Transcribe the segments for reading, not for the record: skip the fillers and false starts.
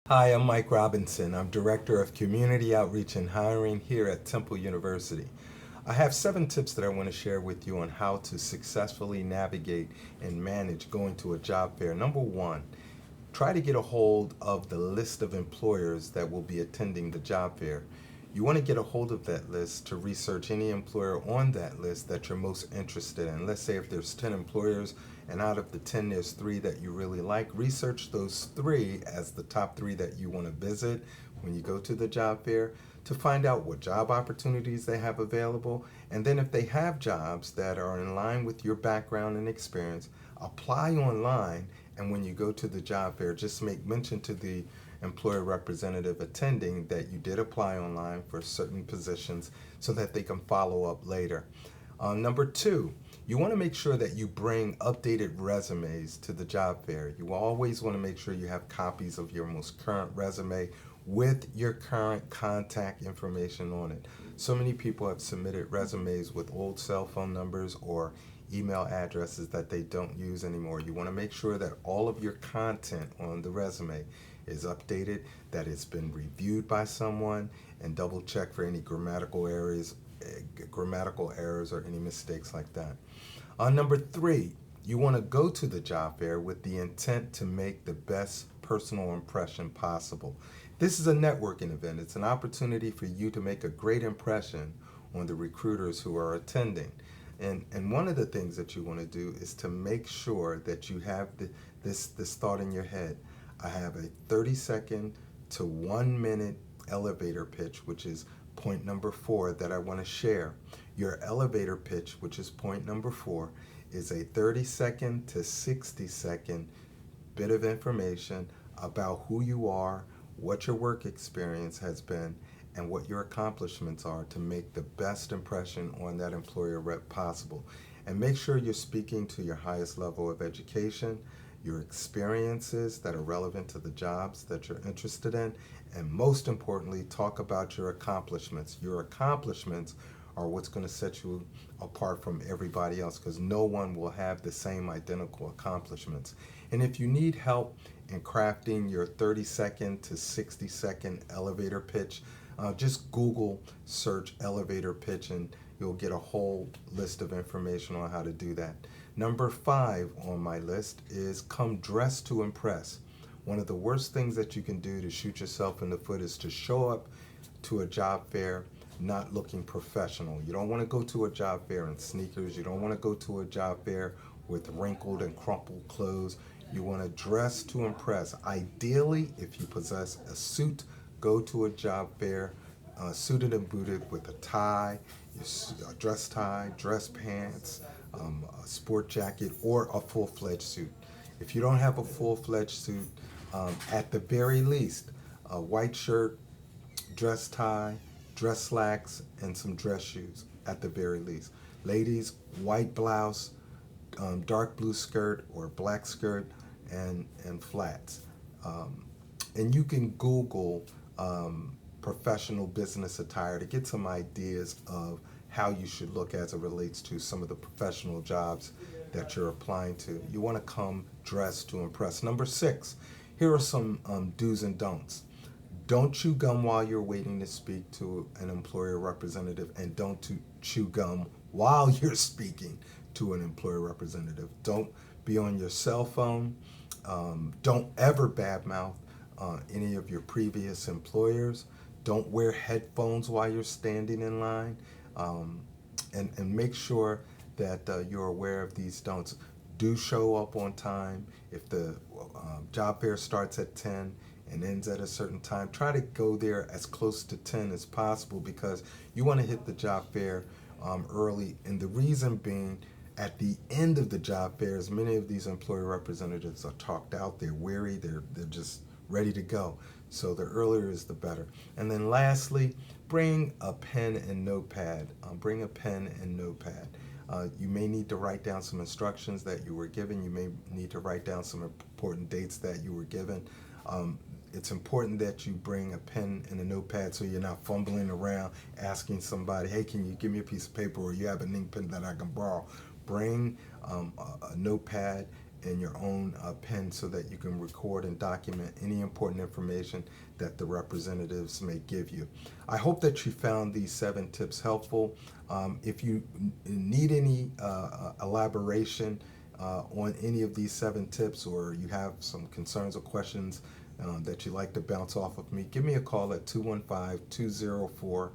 Hi, I'm Mike Robinson. I'm Director of Community Outreach and Hiring here at Temple University. I have 7 tips that I want to share with you on how to successfully navigate and manage going to a job fair. Number one, try to get a hold of the list of employers that will be attending the job fair. You want to get a hold of that list to research any employer on that list that you're most interested in. Let's say if there's 10 employers and out of the 10 there's 3 that you really like, research those 3 as the top 3 that you want to visit when you go to the job fair to find out what job opportunities they have available. And then if they have jobs that are in line with your background and experience, apply online. And when you go to the job fair, just make mention to the employer representative attending that you did apply online for certain positions so that they can follow up later. Number 2, you want to make sure that you bring updated resumes to the job fair. You always want to make sure you have copies of your most current resume with your current contact information on it. So many people have submitted resumes with old cell phone numbers or email addresses that they don't use anymore. You want to make sure that all of your content on the resume is updated, that it's been reviewed by someone, and double check for any grammatical errors or any mistakes like that. Number 3, you want to go to the job fair with the intent to make the best personal impression possible. This is a networking event. It's an opportunity for you to make a great impression on the recruiters who are attending. And one of the things that you want to do is to make sure that you have this thought in your head. I have a 30-second to 1-minute elevator pitch, which is point number 4 that I want to share. Your elevator pitch, which is point number 4, is a 30-second to 60-second bit of information about who you are, what your work experience has been, and what your accomplishments are to make the best impression on that employer rep possible. And make sure you're speaking to your highest level of education, your experiences that are relevant to the jobs that you're interested in, and most importantly, talk about your accomplishments. Your accomplishments are what's going to set you apart from everybody else because no one will have the same identical accomplishments. And if you need help in crafting your 30-second to 60-second elevator pitch, just Google search elevator pitch and you'll get a whole list of information on how to do that. Number 5 on my list is come dressed to impress. One of the worst things that you can do to shoot yourself in the foot is to show up to a job fair not looking professional. You don't want to go to a job fair in sneakers. You don't want to go to a job fair with wrinkled and crumpled clothes. You want to dress to impress. Ideally, if you possess a suit, go to a job fair suited and booted with a tie, a dress tie, dress pants, a sport jacket, or a full-fledged suit. If you don't have a full-fledged suit, at the very least, a white shirt, dress tie, dress slacks, and some dress shoes at the very least. Ladies, white blouse, dark blue skirt or black skirt, and flats. And you can Google professional business attire to get some ideas of how you should look as it relates to some of the professional jobs that you're applying to. You want to come dressed to impress. Number 6, here are some do's and don'ts. Don't chew gum while you're waiting to speak to an employer representative, and don't chew gum while you're speaking to an employer representative. Don't be on your cell phone. Don't ever badmouth any of your previous employers. Don't wear headphones while you're standing in line. And make sure that you're aware of these don'ts. Do show up on time. If the job fair starts at 10 and ends at a certain time, try to go there as close to 10 as possible because you want to hit the job fair early. And the reason being, at the end of the job fairs, many of these employer representatives are talked out, they're weary, they're just ready to go. So the earlier is the better. And then lastly, bring a pen and notepad. Bring a pen and notepad. You may need to write down some instructions that you were given. You may need to write down some important dates that you were given. It's important that you bring a pen and a notepad so you're not fumbling around asking somebody, hey, can you give me a piece of paper, or you have an ink pen that I can borrow. Bring a notepad in your own pen so that you can record and document any important information that the representatives may give you. I hope that you found these 7 tips helpful. If you need any elaboration on any of these 7 tips, or you have some concerns or questions that you'd like to bounce off of me, give me a call at 215-204-0677,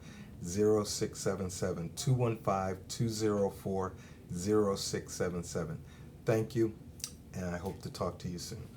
215-204-0677. Thank you, and I hope to talk to you soon.